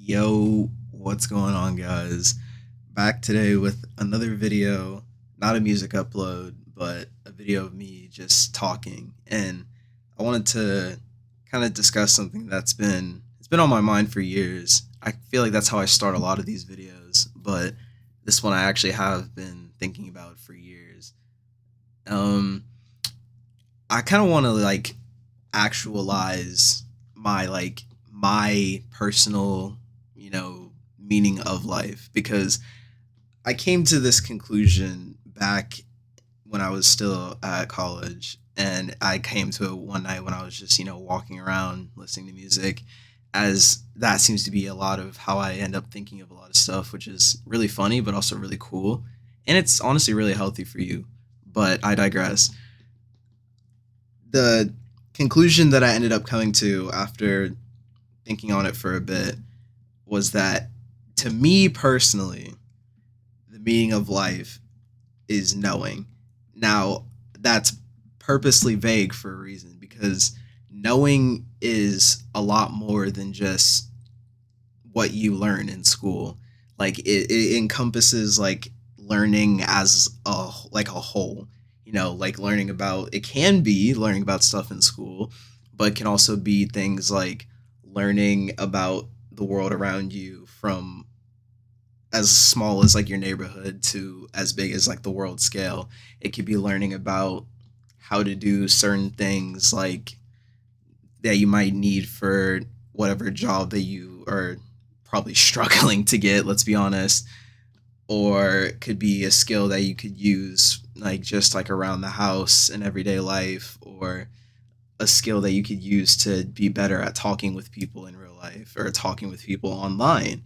Yo, what's going on, guys? Back today with another video, not a music upload, but a video of me just talking. And I wanted to kind of discuss something that's been on my mind for years. I feel like that's how I start a lot of these videos, but this one I actually have been thinking about for years. Um, I kind of want to actualize my personal, meaning of life because I came to this conclusion back when I was still at college, and I came to it one night when I was just, walking around listening to music, as that seems to be a lot of how I end up thinking of a lot of stuff, which is really funny but also really cool, and it's honestly really healthy for you. But I digress. The conclusion that I ended up coming to after thinking on it for a bit was that, to me personally, the meaning of life is knowing. Now, that's purposely vague for a reason because knowing is a lot more than just what you learn in school. Like it encompasses like learning as a whole. Like learning about it can be learning about stuff in school, but it can also be things like learning about the world around you from as small as like your neighborhood to as big as like the world scale. It could be learning about how to do certain things like that you might need for whatever job that you are probably struggling to get, let's be honest. Or it could be a skill that you could use like just like around the house in everyday life, or a skill that you could use to be better at talking with people in real life, or talking with people online,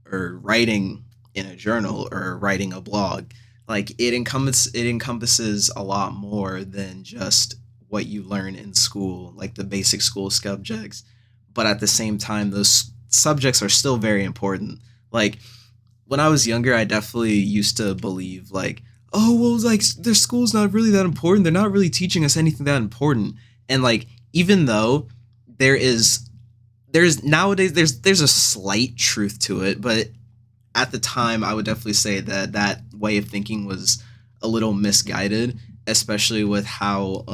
or writing in a journal, or writing a blog. Like it encompasses a lot more than just what you learn in school, like the basic school subjects. But at the same time, those subjects are still very important. Like when I was younger, I definitely used to believe like, oh well, like their school's not really that important. They're not really teaching us anything that important. And like even though there is there's nowadays there's a slight truth to it, but at the time I would definitely say that that way of thinking was a little misguided, especially with how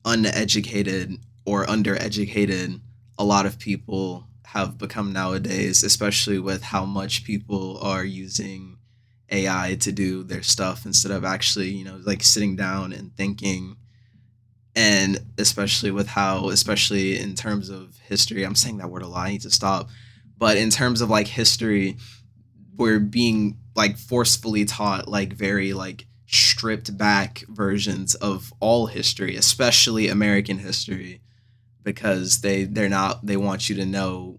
uneducated or undereducated a lot of people have become nowadays, especially with how much people are using AI to do their stuff instead of actually, like sitting down and thinking. And especially with how, especially in terms of history, I'm saying that word a lot, I need to stop. But in terms of like history, we're being like forcefully taught like very like stripped back versions of all history, especially American history, because they want you to know,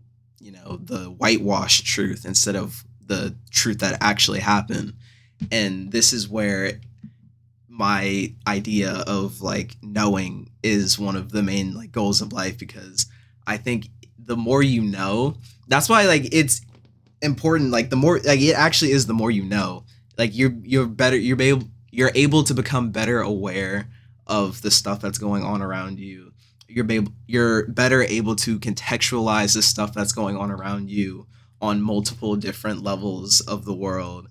the whitewashed truth instead of the truth that actually happened. And this is where my idea of like knowing is one of the main like goals of life, because I think the more you know, that's why like it's important. Like the more like it actually is, the more you know, like you're able to become better aware of the stuff that's going on around you. You're better able to contextualize the stuff that's going on around you on multiple different levels of the world,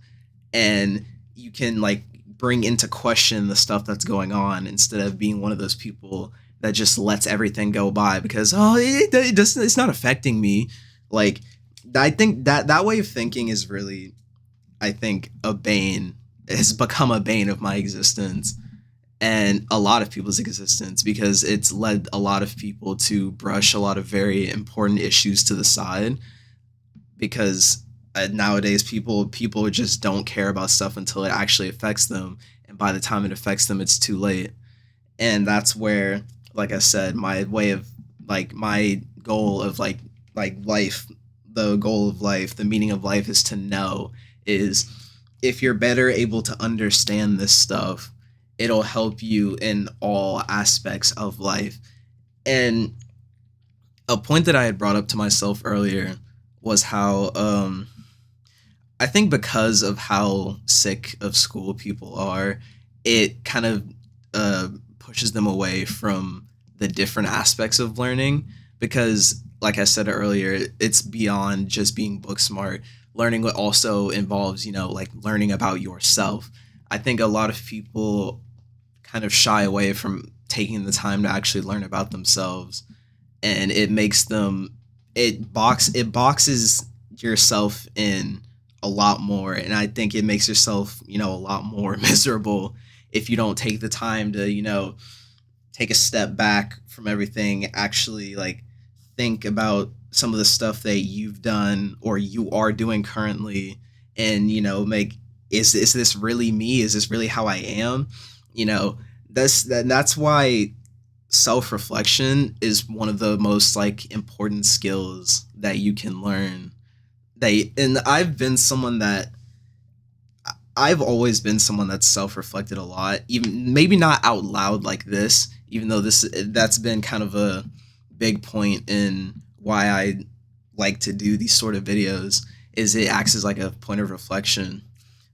and you can like bring into question the stuff that's going on instead of being one of those people that just lets everything go by because it doesn't, it's not affecting me. Like I think that that way of thinking is really, I think, a bane, has become a bane of my existence and a lot of people's existence, because it's led a lot of people to brush a lot of very important issues to the side, because nowadays people just don't care about stuff until it actually affects them, and by the time it affects them it's too late. And that's where, like I said, my way of like my goal of like life, the goal of life, the meaning of life is to know, is if you're better able to understand this stuff, it'll help you in all aspects of life. And a point that I had brought up to myself earlier was how I think because of how sick of school people are, it kind of pushes them away from the different aspects of learning. Because like I said earlier, it's beyond just being book smart. Learning what also involves, like learning about yourself. I think a lot of people kind of shy away from taking the time to actually learn about themselves, and it makes them it boxes yourself in a lot more, and I think it makes yourself, a lot more miserable if you don't take the time to, take a step back from everything, actually like think about some of the stuff that you've done or you are doing currently, and make, is this really me? Is this really how I am? You know, that's why self-reflection is one of the most like important skills that you can learn. And I've always been someone that's self-reflected a lot, even maybe not out loud like this, even though this that's been kind of a big point in why I like to do these sort of videos, is it acts as like a point of reflection.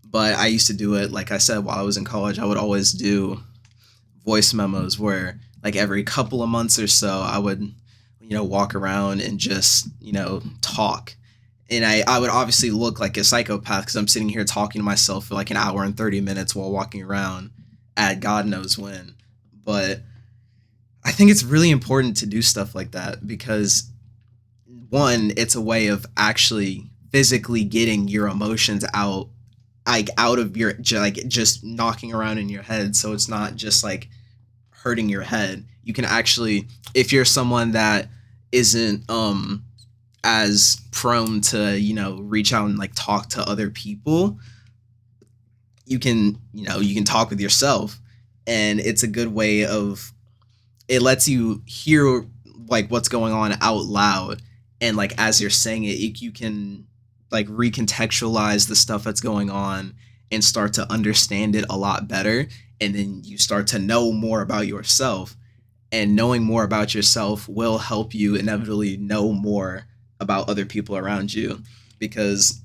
But I used to do it, like I said, while I was in college. I would always do voice memos where like every couple of months or so I would, walk around and just, talk. And I would obviously look like a psychopath because I'm sitting here talking to myself for like an hour and 30 minutes while walking around at God knows when. But I think it's really important to do stuff like that because, one, it's a way of actually physically getting your emotions out, like out of your, like just knocking around in your head. So it's not just like hurting your head. You can actually, if you're someone that isn't as prone to, reach out and like talk to other people, you can talk with yourself, and it's a good way of, it lets you hear like what's going on out loud, and like as you're saying it, you can like recontextualize the stuff that's going on and start to understand it a lot better, and then you start to know more about yourself, and knowing more about yourself will help you inevitably know more about other people around you, because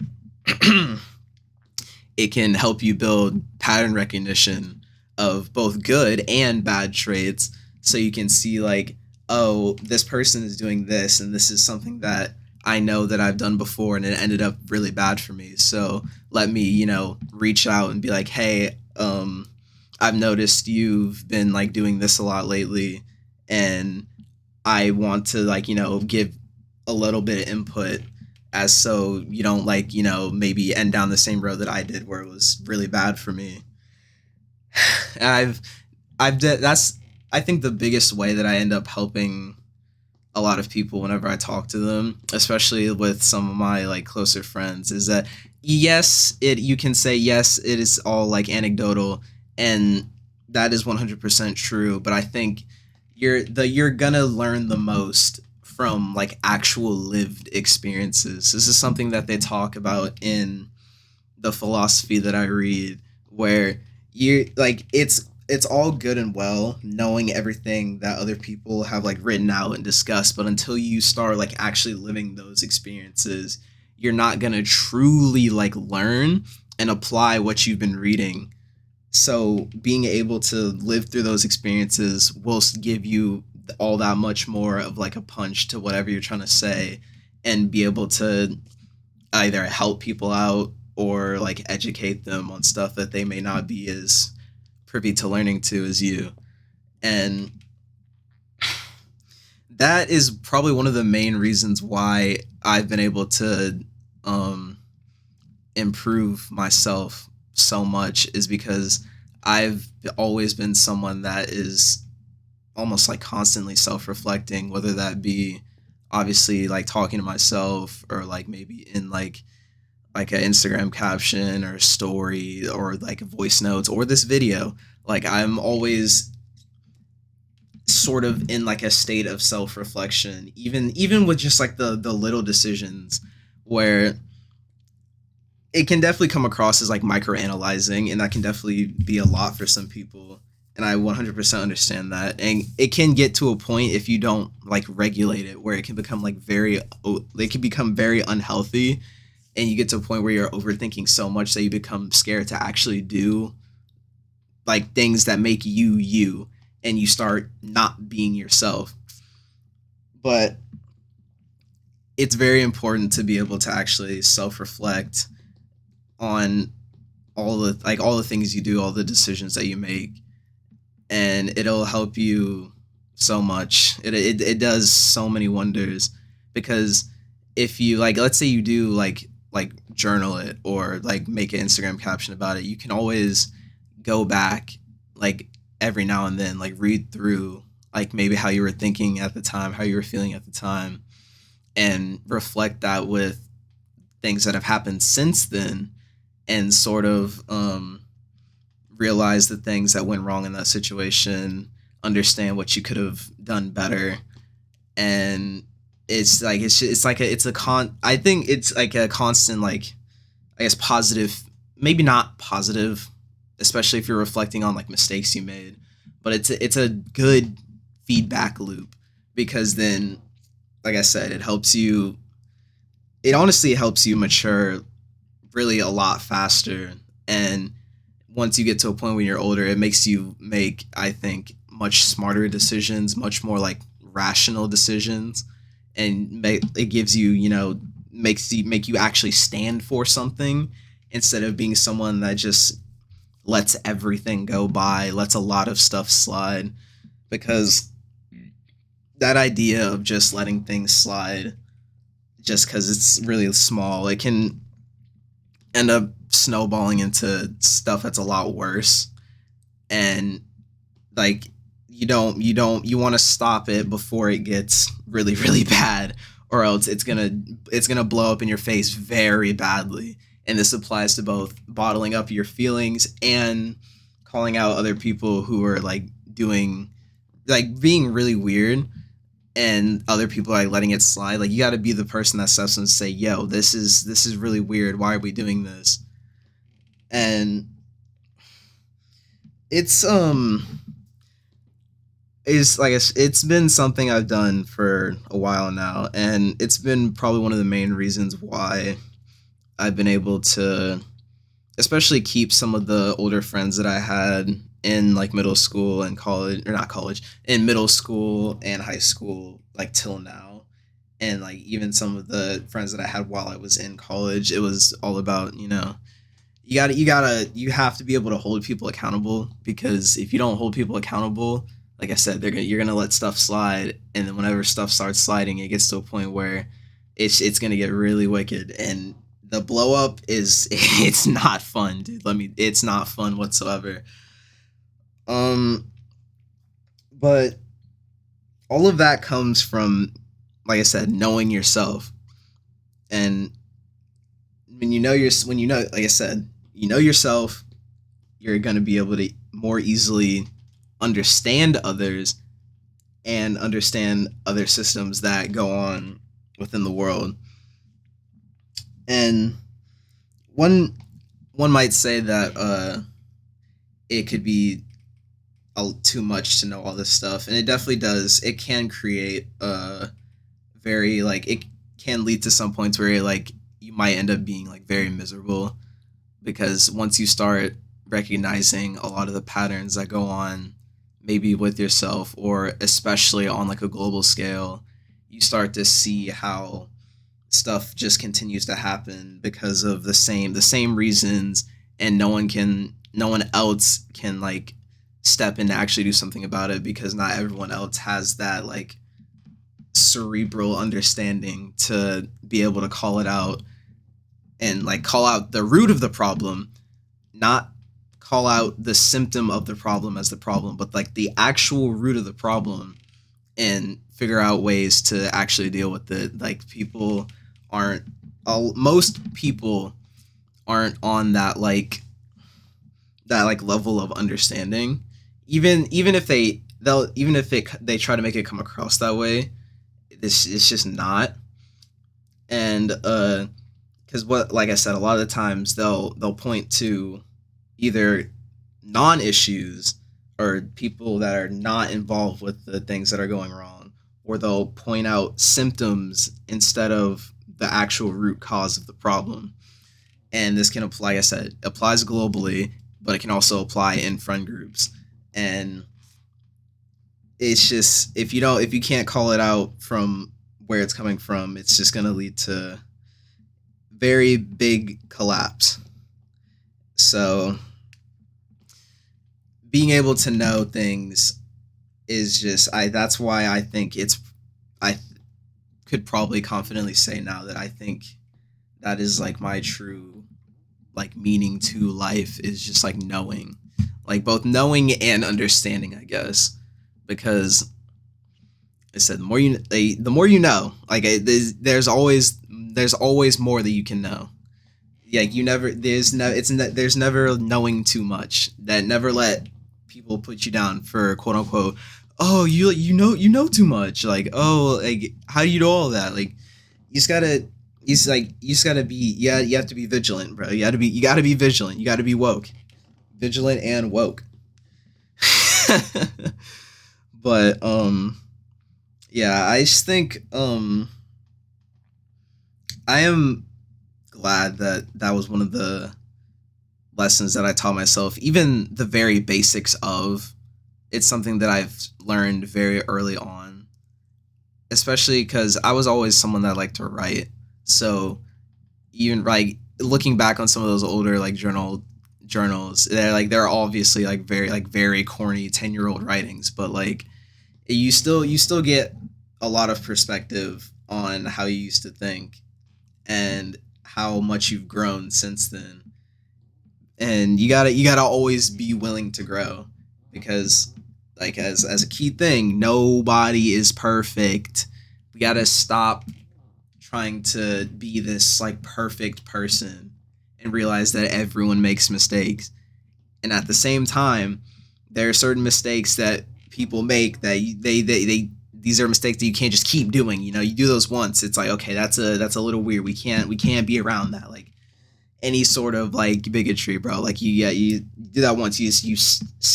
it can help you build pattern recognition of both good and bad traits, so you can see like, oh, this person is doing this and this is something that I know that I've done before and it ended up really bad for me, so let me, reach out and be like, hey, I've noticed you've been like doing this a lot lately, and I want to like, give a little bit of input, as so you don't like, maybe end down the same road that I did where it was really bad for me. I've that's, I think, the biggest way that I end up helping a lot of people whenever I talk to them, especially with some of my like closer friends, is that yes, you can say yes, it is all like anecdotal, and that is 100% true, but I think you're gonna learn the most from like actual lived experiences. This is something that they talk about in the philosophy that I read, where you like, it's all good and well knowing everything that other people have like written out and discussed, but until you start like actually living those experiences, you're not going to truly like learn and apply what you've been reading. So being able to live through those experiences will give you all that much more of like a punch to whatever you're trying to say, and be able to either help people out or like educate them on stuff that they may not be as privy to learning to as you. And that is probably one of the main reasons why I've been able to um, improve myself so much, is because I've always been someone that is almost like constantly self-reflecting, whether that be obviously like talking to myself, or like maybe in like an Instagram caption or a story, or like voice notes, or this video. Like I'm always sort of in like a state of self-reflection, even with just like the little decisions, where it can definitely come across as like micro-analyzing, and that can definitely be a lot for some people, and I 100% understand that. And it can get to a point, if you don't like regulate it, where it can become like it can become very unhealthy, and you get to a point where you're overthinking so much that you become scared to actually do like things that make you you, and you start not being yourself. But it's very important to be able to actually self-reflect on all the things you do, all the decisions that you make, and it'll help you so much. It does so many wonders, because if you, like, let's say you do like journal it or like make an Instagram caption about it, you can always go back, like, every now and then, like, read through, like, maybe how you were thinking at the time, how you were feeling at the time, and reflect that with things that have happened since then, and sort of realize the things that went wrong in that situation, understand what you could have done better. And it's like it's a con I think it's like a constant, like, I guess positive, maybe not positive, especially if you're reflecting on like mistakes you made, but it's a good feedback loop, because then, like I said, it honestly helps you mature really a lot faster. And once you get to a point when you're older, it makes you make, I think, much smarter decisions, much more like rational decisions, and it gives you, make you actually stand for something, instead of being someone that just lets everything go by, lets a lot of stuff slide. Because that idea of just letting things slide just because it's really small, it can end up snowballing into stuff that's a lot worse. And, like, you want to stop it before it gets really, really bad, or else it's gonna blow up in your face very badly. And this applies to both bottling up your feelings and calling out other people who are like doing, like, being really weird, and other people are like letting it slide. Like, you got to be the person that steps in and say, yo, this is really weird, why are we doing this? And it's it's been something I've done for a while now, and it's been probably one of the main reasons why I've been able to especially keep some of the older friends that I had in like middle school and college, or not college, in middle school and high school, like, till now. And, like, even some of the friends that I had while I was in college, it was all about, you have to be able to hold people accountable, because if you don't hold people accountable, like I said, you're gonna let stuff slide, and then whenever stuff starts sliding, it gets to a point where it's gonna get really wicked, and the blow up is it's not fun, dude. It's not fun whatsoever. Um, but all of that comes from, like I said, knowing yourself. And like I said, you know yourself, you're gonna be able to more easily understand others and understand other systems that go on within the world. And one one might say that it could be too much to know all this stuff, and it definitely does. It can create very, like, it can lead to some points where, like, you might end up being like very miserable, because once you start recognizing a lot of the patterns that go on, maybe with yourself, or especially on like a global scale, you start to see how stuff just continues to happen because of the same reasons, and no one else can, like, step in to actually do something about it, because not everyone else has that, like, cerebral understanding to be able to call it out, and, like, call out the root of the problem, not call out the symptom of the problem as the problem, but, like, the actual root of the problem, and figure out ways to actually deal with it. Like, aren't most people aren't on that level of understanding, even if they try to make it come across that way. It's just not. And because, what like I said, a lot of the times they'll point to either non-issues, or people that are not involved with the things that are going wrong, or they'll point out symptoms instead of the actual root cause of the problem. And this can apply, like I said, applies globally, but it can also apply in friend groups. And it's just, if you can't call it out from where it's coming from, it's just gonna lead to very big collapse. So being able to know things is just I that's why I think I could probably confidently say now that I think that is like my true like meaning to life is just like knowing, like both knowing and understanding, I guess, because I said the more you know, like there's always more that you can know. Like you never there's never knowing too much. That never let people put you down for quote unquote. Oh, you know too much. Like oh, like how do you know all that? Like you just gotta you just gotta be yeah you have to be vigilant, bro. You gotta be vigilant. You gotta be woke, vigilant and woke. But yeah, I just think I am glad that that was one of the lessons that I taught myself. Even the very basics of it's something that I've learned very early on, especially because I was always someone that liked to write. So even like looking back on some of those older like journals, they're obviously like very corny 10-year-old writings, but like you still get a lot of perspective on how you used to think and how much you've grown since then. And you gotta always be willing to grow because like as a key thing, nobody is perfect. We gotta stop trying to be this like perfect person and realize that everyone makes mistakes. And at the same time, there are certain mistakes that people make that they these are mistakes that you can't just keep doing. You know, you do those once, it's like okay, that's a little weird. We can't be around that. Like any sort of like bigotry, bro. Like you do that once,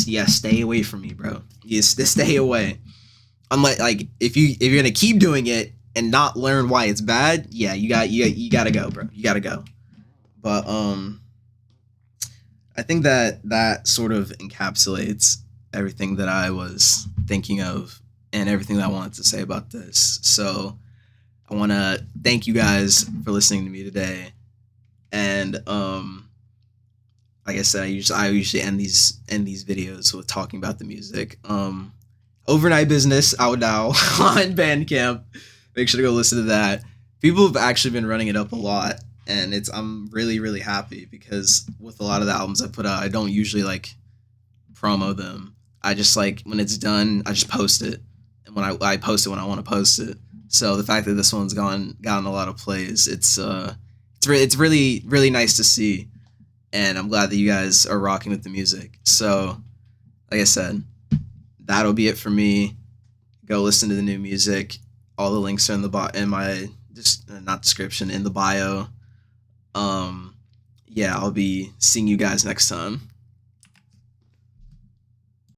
yeah, stay away from me, bro. You just stay away. Unlike like if you're gonna keep doing it and not learn why it's bad, yeah, you gotta go, bro. You gotta go. But I think that that sort of encapsulates everything that I was thinking of and everything that I wanted to say about this. So I want to thank you guys for listening to me today. And like I said, I usually end these videos with talking about the music. Overnight Business out now on Bandcamp. Make sure to go listen to that. People have actually been running it up a lot, and I'm really happy because with a lot of the albums I put out, I don't usually like promo them. I just like when it's done, I just post it, and when I post it when I want to post it. So the fact that this one's gotten a lot of plays, it's really nice to see, and I'm glad that you guys are rocking with the music. So, like I said, that'll be it for me. Go listen to the new music. All the links are in in my just not description in the bio. Yeah, I'll be seeing you guys next time.